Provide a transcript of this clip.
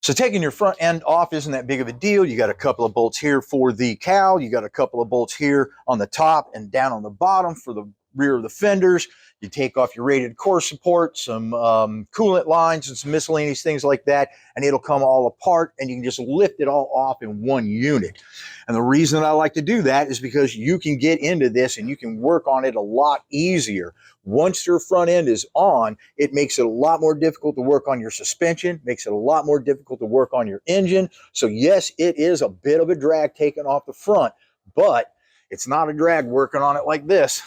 So taking your front end off isn't that big of a deal. You got a couple of bolts here for the cowl. You got a couple of bolts here on the top and down on the bottom for the rear of the fenders. You take off your rated core support, some coolant lines and some miscellaneous things like that, and it'll come all apart, and you can just lift it all off in one unit. And the reason I like to do that is because you can get into this and you can work on it a lot easier. Once your front end is on, it makes it a lot more difficult to work on your suspension, makes it a lot more difficult to work on your engine. So yes, it is a bit of a drag taken off the front, but it's not a drag working on it like this.